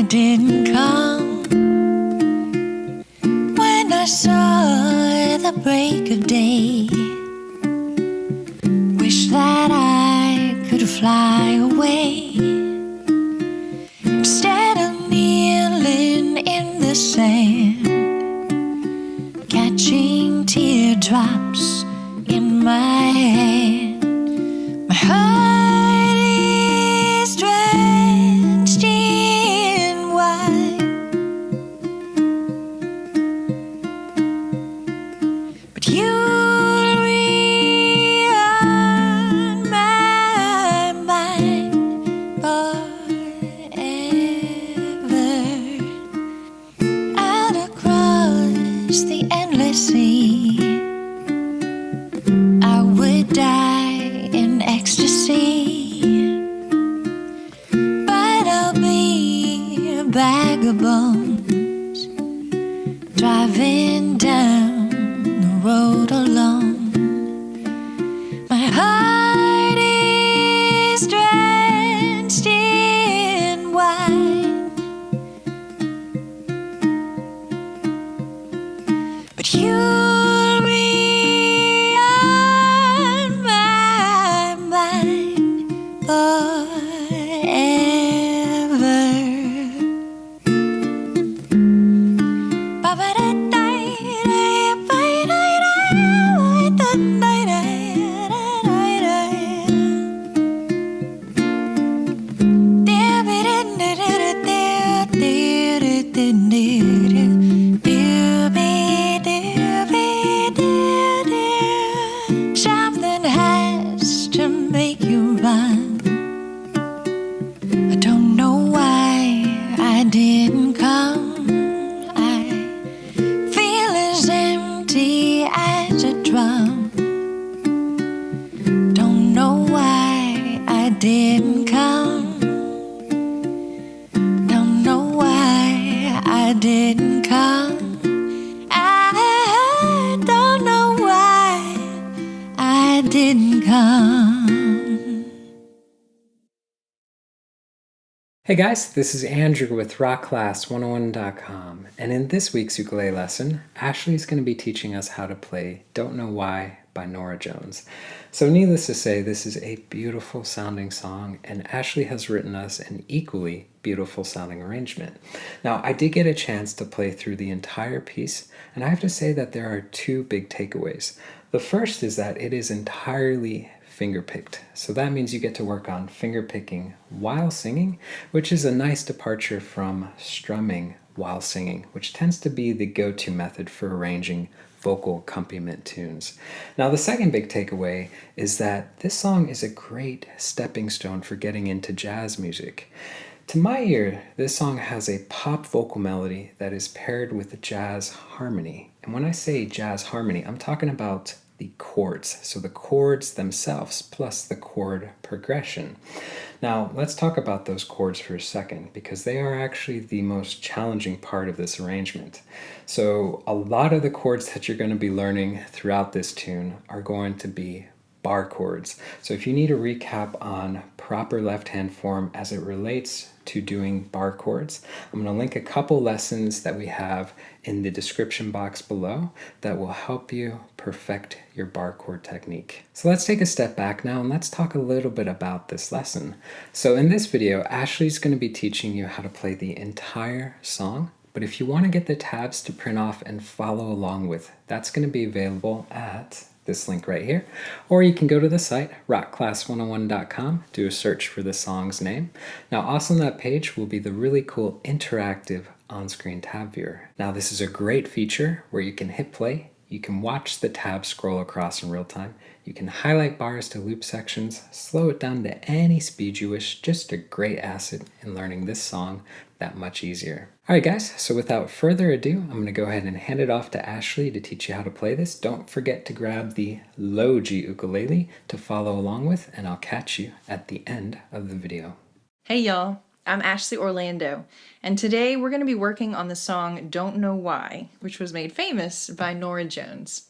didn't come when I saw the break of day. Wish that I could fly away instead of kneeling in the sand, catching teardrops in my hand. My heart is drenched in wine, but you'll read my mind forever. Out across the endless sea, I would die in ecstasy, but I'll be a bag of bones driving down the road alone. My heart is drenched in wine, but you'll be on my mind forever. Something has to make you run. I don't know why I didn't come. I feel as empty as a drum. Don't know why I didn't come. Don't know why I didn't come. I don't know why I didn't come. Hey guys, this is Andrew with rockclass101.com, and in this week's ukulele lesson, Ashley is going to be teaching us how to play Don't Know Why by Norah Jones. So needless to say, this is a beautiful sounding song, and Ashley has written us an equally beautiful sounding arrangement. Now, I did get a chance to play through the entire piece, and I have to say that there are two big takeaways. The first is that it is entirely finger-picked. So that means you get to work on finger picking while singing, which is a nice departure from strumming while singing, which tends to be the go-to method for arranging vocal accompaniment tunes. Now, the second big takeaway is that this song is a great stepping stone for getting into jazz music. To my ear, this song has a pop vocal melody that is paired with a jazz harmony. And when I say jazz harmony, I'm talking about the chords. So the chords themselves plus the chord progression. Now, let's talk about those chords for a second, because they are actually the most challenging part of this arrangement. So a lot of the chords that you're going to be learning throughout this tune are going to be bar chords. So if you need a recap on proper left hand form as it relates to doing bar chords, I'm going to link a couple lessons that we have in the description box below that will help you perfect your bar chord technique. So let's take a step back now and let's talk a little bit about this lesson. So in this video, Ashley's going to be teaching you how to play the entire song. But if you want to get the tabs to print off and follow along with, that's going to be available at this link right here, or you can go to the site rockclass101.com, do a search for the song's name. Now, also on that page will be the really cool interactive on-screen tab viewer. Now, this is a great feature where you can hit play, you can watch the tabs scroll across in real time, you can highlight bars to loop sections, slow it down to any speed you wish. Just a great asset in learning this song that much easier. Alright guys, so without further ado, I'm going to go ahead and hand it off to Ashley to teach you how to play this. Don't forget to grab the low G ukulele to follow along with, and I'll catch you at the end of the video. Hey y'all, I'm Ashley Orlando, and today we're going to be working on the song Don't Know Why, which was made famous by Norah Jones.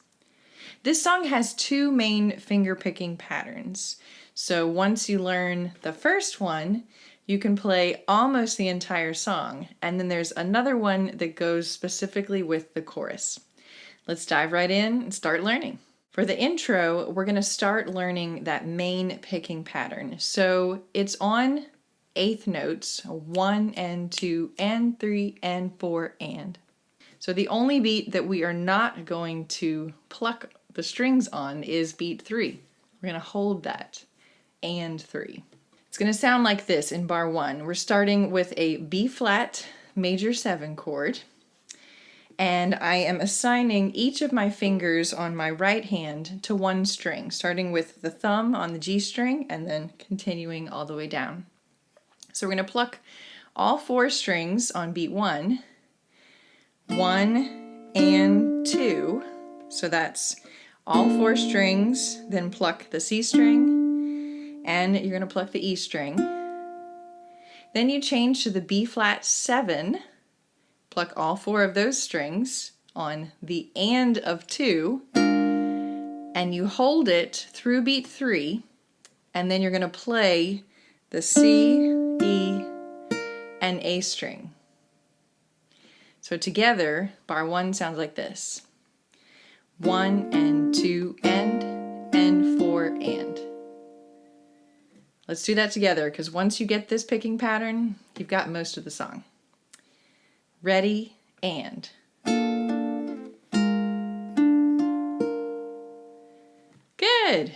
This song has two main finger picking patterns. So once you learn the first one, you can play almost the entire song. And then there's another one that goes specifically with the chorus. Let's dive right in and start learning. For the intro, we're going to start learning that main picking pattern. So it's on eighth notes, 1 and 2 and 3 and 4 and. So the only beat that we are not going to pluck the strings on is beat 3. We're going to hold that, and 3. It's going to sound like this in bar 1. We're starting with a B flat major 7 chord, and I am assigning each of my fingers on my right hand to one string, starting with the thumb on the G string and then continuing all the way down. So we're going to pluck all 4 strings on beat 1, 1 and 2. So that's all 4 strings, then pluck the C string, and you're going to pluck the E string. Then you change to the B flat 7, pluck all 4 of those strings on the and of 2, and you hold it through beat 3, and then you're going to play the C, E, and A string. So together, bar 1 sounds like this. 1 and 2 and 4 and. Let's do that together, because once you get this picking pattern, you've got most of the song. Ready, and. Good.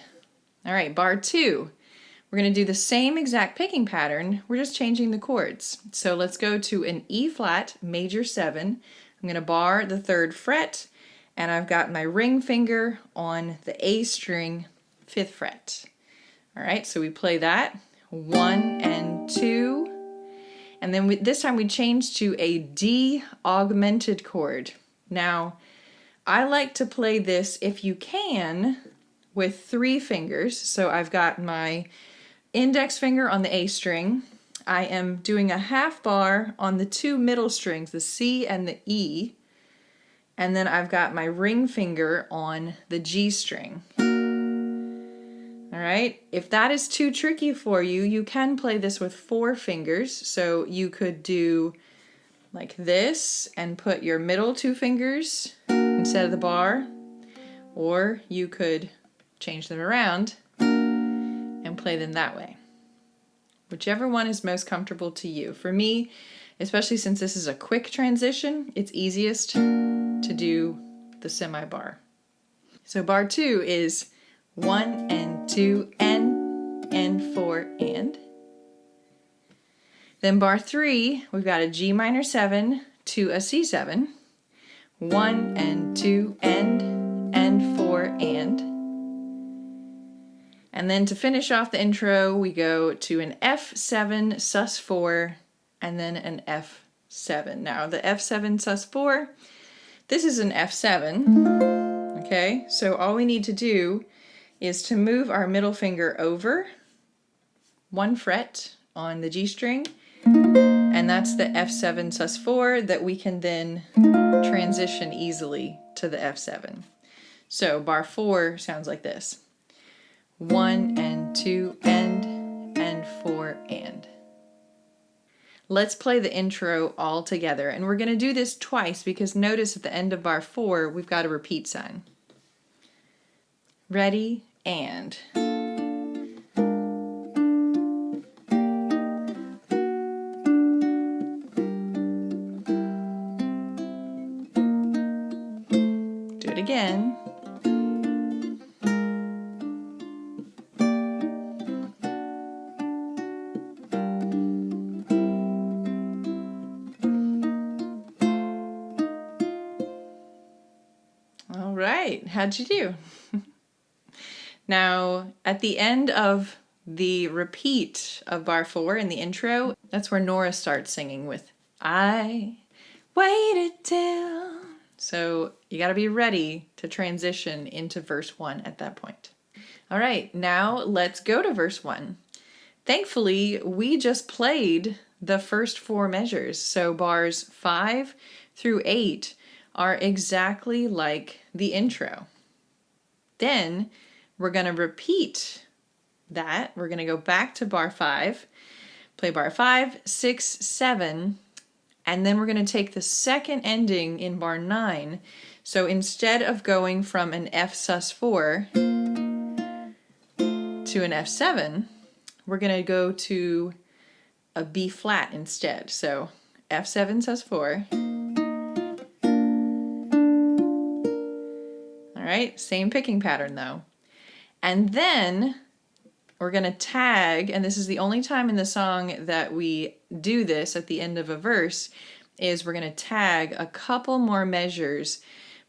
All right, bar 2. We're going to do the same exact picking pattern. We're just changing the chords. So let's go to an E flat major 7. I'm going to bar the 3rd fret, and I've got my ring finger on the A string, 5th fret. All right, so we play that, 1 and 2, and then this time we change to a D augmented chord. Now, I like to play this, if you can, with 3 fingers. So I've got my index finger on the A string. I am doing a half bar on the 2 middle strings, the C and the E, and then I've got my ring finger on the G string. All right, if that is too tricky for you, you can play this with 4 fingers. So you could do like this and put your middle 2 fingers instead of the bar, or you could change them around and play them that way. Whichever one is most comfortable to you. For me, especially since this is a quick transition, it's easiest to do the semi-bar. So bar 2 is 1 and 2 and 4 and. Then bar 3, we've got a G minor 7 to a C7, 1 and 2 and 4 and. And then to finish off the intro, we go to an F7 sus4 and then an F7. Now the F7 sus4, this is an F7, okay? So all we need to do is to move our middle finger over 1 fret on the G string, and that's the F7 sus4 that we can then transition easily to the F7. So bar 4 sounds like this. 1 and 2 and 4 and. Let's play the intro all together, and we're going to do this twice because notice at the end of bar 4 we've got a repeat sign. Ready, and. Do it again. All right, how'd you do? Now, at the end of the repeat of bar 4 in the intro, that's where Norah starts singing with, I waited till. So you got to be ready to transition into verse 1 at that point. All right, now let's go to verse 1. Thankfully, we just played the first 4 measures. So bars 5 through 8 are exactly like the intro. Then we're going to repeat that. We're going to go back to bar 5, Play bar 5, 6, 7, and then we're going to take the second ending in bar 9. So instead of going from an F sus4 to an F7, we're going to go to a B flat instead. So F7 sus4. All right, same picking pattern though. And then we're going to tag, and this is the only time in the song that we do this at the end of a verse, is we're going to tag a couple more measures,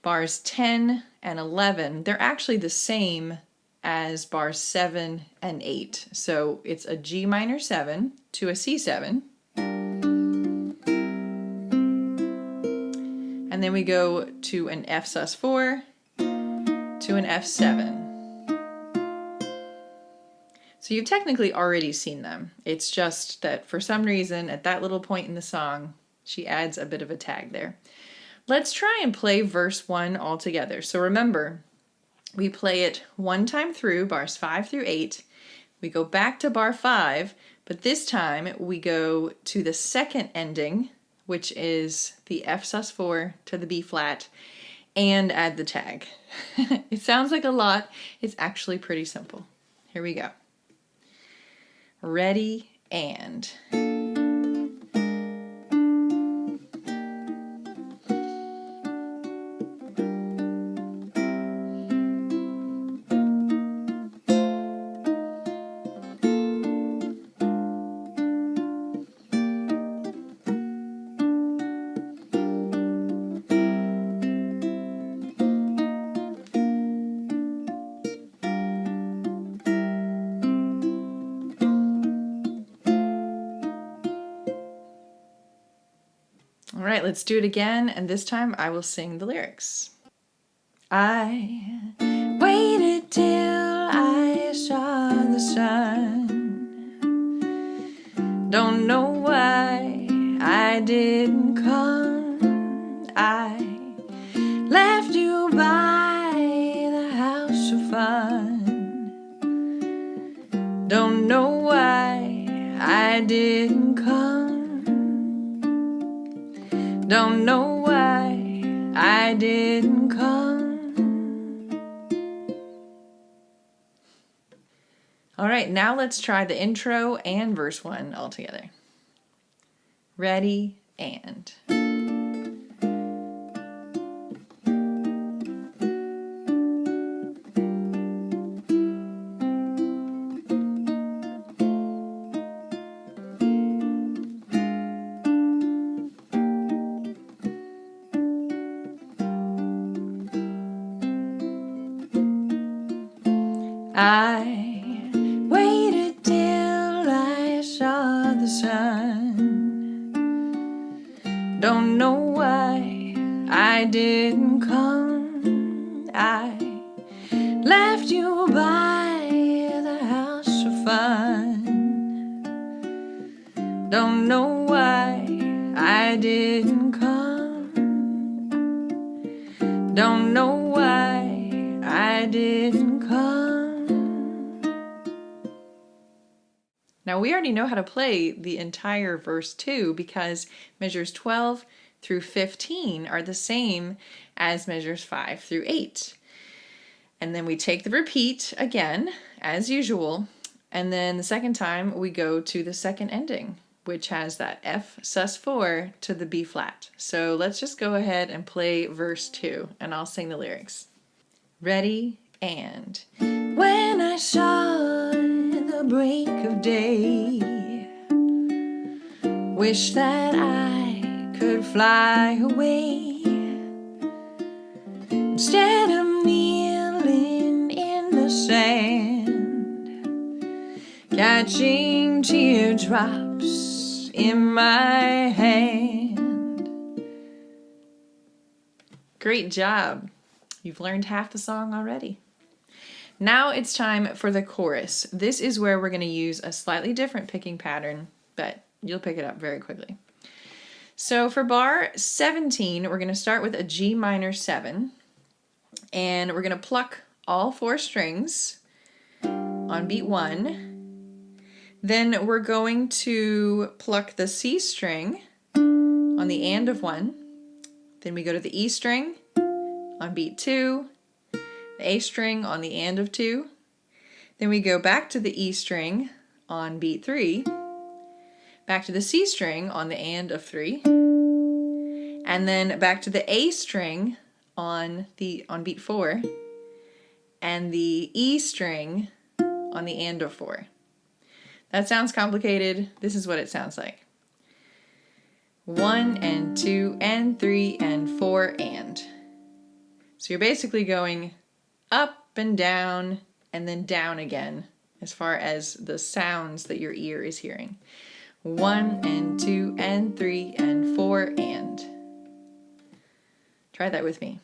bars 10 and 11. They're actually the same as bars 7 and 8. So it's a G minor 7 to a C7. And then we go to an F sus4 to an F7. So you've technically already seen them. It's just that for some reason at that little point in the song, she adds a bit of a tag there. Let's try and play verse 1 all together. So remember, we play it one time through, bars 5 through 8. We go back to bar 5, but this time we go to the second ending, which is the F sus4 to the B flat, and add the tag. It sounds like a lot. It's actually pretty simple. Here we go. Ready, and. All right, let's do it again, and this time I will sing the lyrics. I waited till I saw the sun. Don't know why I didn't come. I left you by the house of fun. Don't know why I didn't come. Don't know why I didn't come. All right, now let's try the intro and verse 1 all together. Ready, and. I waited till I saw the sun. Don't know why I didn't come. I left you by the house of fun. Don't know why I didn't come. Don't know why I didn't come. Now we already know how to play the entire verse 2 because measures 12 through 15 are the same as measures 5 through 8. And then we take the repeat again, as usual, and then the second time we go to the second ending, which has that F sus4 to the B flat. So let's just go ahead and play verse 2, and I'll sing the lyrics. Ready, and. When I saw the break of day, wish that I could fly away instead of kneeling in the sand, catching teardrops in my hand. Great job. You've learned half the song already. Now it's time for the chorus. This is where we're going to use a slightly different picking pattern, but you'll pick it up very quickly. So for bar 17, we're going to start with a G minor 7, and we're going to pluck all 4 strings on beat 1. Then we're going to pluck the C string on the and of 1. Then we go to the E string on beat 2, the A string on the and of 2. Then we go back to the E string on beat 3, back to the C string on the and of 3, and then back to the A string on beat 4, and the E string on the and of 4. That sounds complicated. This is what it sounds like. 1 and 2 and 3 and 4 and. So you're basically going up and down and then down again as far as the sounds that your ear is hearing. 1 and 2 and 3 and 4 and. Try that with me.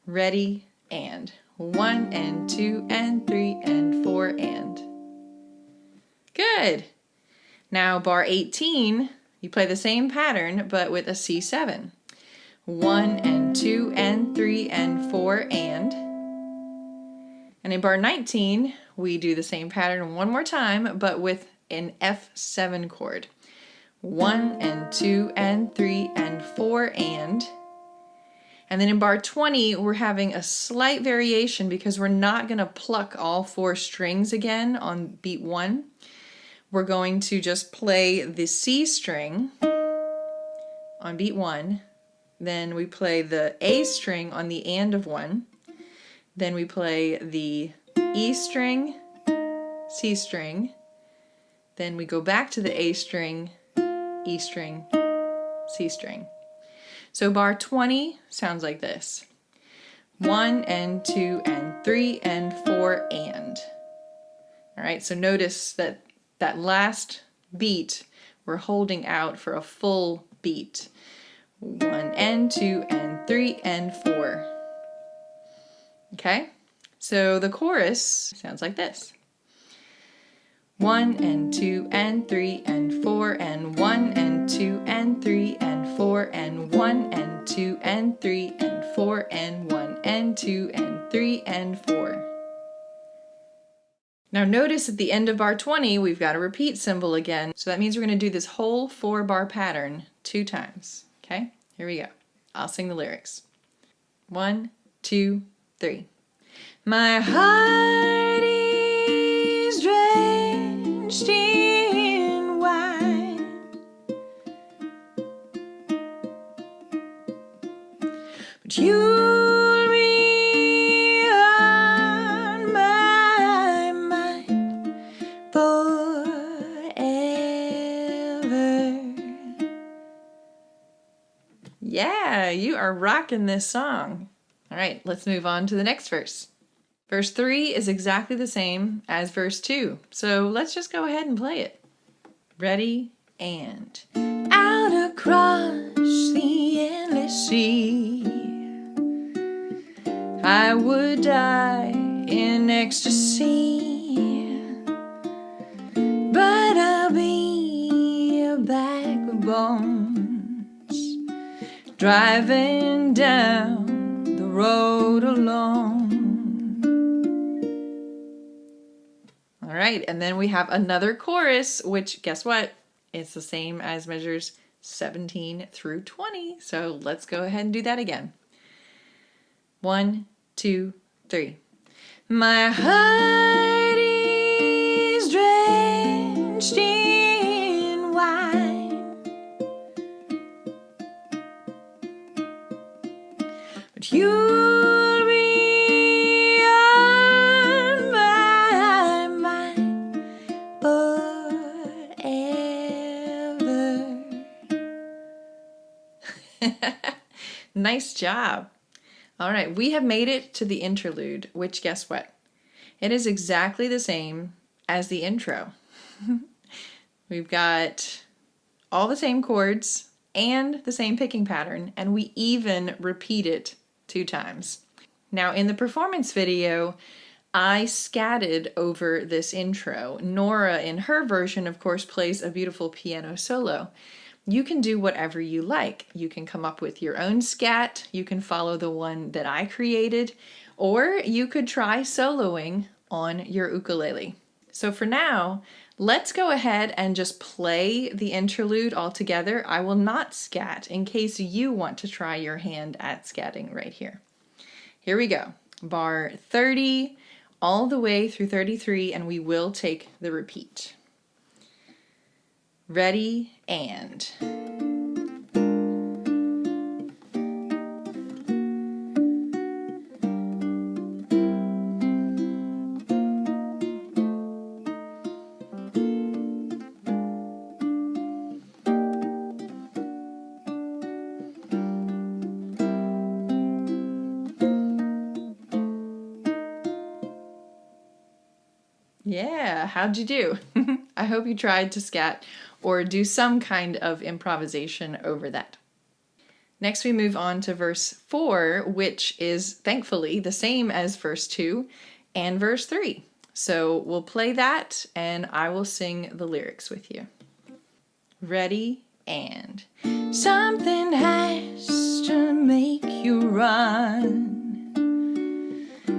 Ready, and. 1 and 2 and 3 and 4 and. Good. Now bar 18, you play the same pattern but with a C7. 1 and 2 and 3 and 4 and. And in bar 19, we do the same pattern one more time but with an F7 chord. 1 and 2 and 3 and 4 and. And then in bar 20, we're having a slight variation because we're not going to pluck all 4 strings again on beat 1. We're going to just play the C string on beat 1. Then we play the A string on the and of 1. Then we play the E string, C string. Then we go back to the A string, E string, C string. So bar 20 sounds like this. 1 and 2 and 3 and 4 and. All right, so notice that last beat we're holding out for a full beat. 1 and 2 and 3 and 4. Okay, so the chorus sounds like this. 1 and 2 and 3 and 4 and 1 and 2 and 3 and 4 and 1 and 2 and 3 and 4 and 1 and 2 and 3 and 4. Now notice at the end of bar 20 we've got a repeat symbol again, so that means we're going to do this whole 4-bar pattern 2 times. Okay, here we go. I'll sing the lyrics. 1, 2, 3. My heart is drenched in wine, but you'll be on my mind forever. Yeah, you are rocking this song. All right, let's move on to the next verse. Verse 3 is exactly the same as verse 2, so let's just go ahead and play it. Ready, and. Out across the endless sea, I would die in ecstasy, but I'll be a bag of bones, driving down the road alone. All right, and then we have another chorus, which, guess what? It's the same as measures 17 through 20. So let's go ahead and do that again. 1, 2, 3. My heart is drenched in wine, but you'll be on my mind forever. Nice job. All right, we have made it to the interlude, which, guess what? It is exactly the same as the intro. We've got all the same chords and the same picking pattern, and we even repeat it 2 times. Now, in the performance video, I scatted over this intro. Norah, in her version, of course, plays a beautiful piano solo. You can do whatever you like. You can come up with your own scat, you can follow the one that I created, or you could try soloing on your ukulele. So for now, let's go ahead and just play the interlude all together. I will not scat in case you want to try your hand at scatting right here. Here we go. Bar 30 all the way through 33, and we will take the repeat. Ready, and... Yeah, how'd you do? I hope you tried to scat or do some kind of improvisation over that. Next we move on to verse 4, which is thankfully the same as verse 2 and verse 3. So we'll play that and I will sing the lyrics with you. Ready, and... Something has to make you run.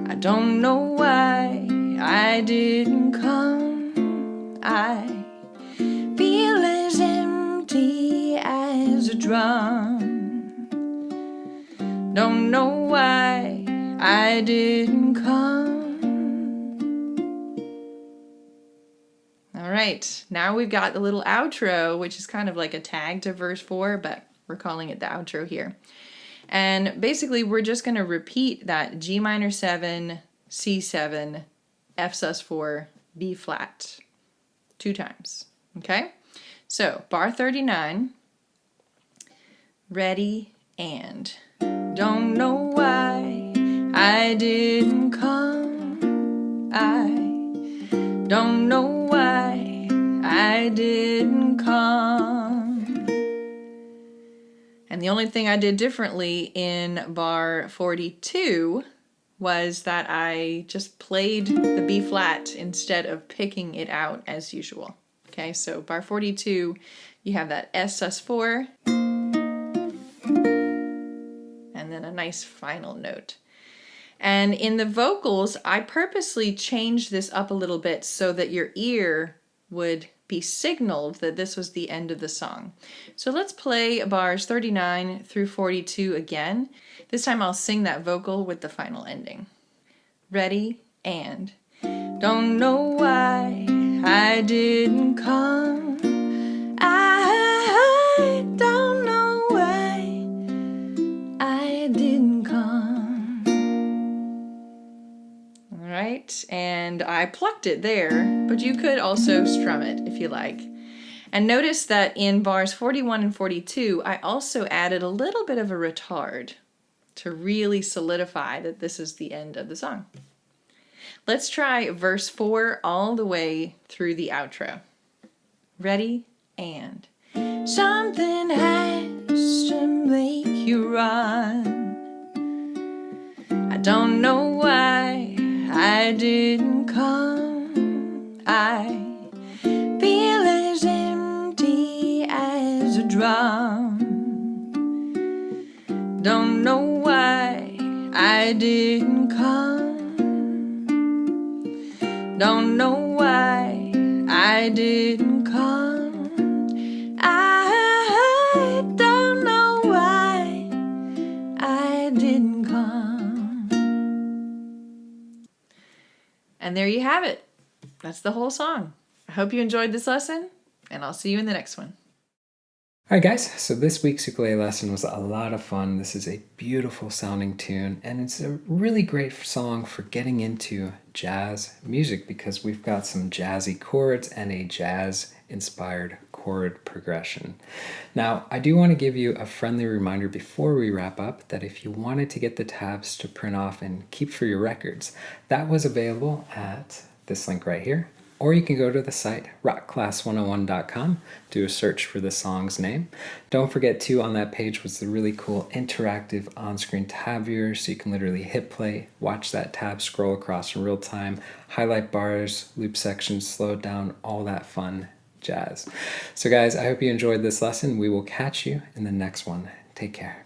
I don't know why I didn't come. I feel as empty as a drum. Don't know why I didn't come. All right, now we've got the little outro, which is kind of like a tag to verse 4, but we're calling it the outro here. And basically, we're just going to repeat that G minor 7, C7, F sus4, B flat 2 times. Okay? So, bar 39, ready, and... Don't know why I didn't come. I don't know why I didn't come. And the only thing I did differently in bar 42 was that I just played the B flat instead of picking it out as usual. Okay, so bar 42, you have that S sus4, and then a nice final note. And in the vocals, I purposely changed this up a little bit so that your ear would be signaled that this was the end of the song. So let's play bars 39 through 42 again. This time I'll sing that vocal with the final ending. Ready, and... Don't know why I didn't come. I don't know why I didn't come. All right, and I plucked it there, but you could also strum it if you like. And notice that in bars 41 and 42, I also added a little bit of a retard to really solidify that this is the end of the song. Let's try verse 4 all the way through the outro. Ready, and... Something has to make you run. I don't know why I didn't come. I feel as empty as a drum. Don't know why I didn't come. Don't know why I didn't come. I don't know why I didn't come. And there you have it. That's the whole song. I hope you enjoyed this lesson, and I'll see you in the next one. Alright guys, so this week's ukulele lesson was a lot of fun. This is a beautiful sounding tune, and it's a really great song for getting into jazz music because we've got some jazzy chords and a jazz-inspired chord progression. Now, I do want to give you a friendly reminder before we wrap up that if you wanted to get the tabs to print off and keep for your records, that was available at this link right here. Or you can go to the site rockclass101.com, do a search for the song's name. Don't forget too, on that page was the really cool interactive on-screen tab viewer, so you can literally hit play, watch that tab scroll across in real time, highlight bars, loop sections, slow it down, all that fun jazz. So guys, I hope you enjoyed this lesson. We will catch you in the next one. Take care.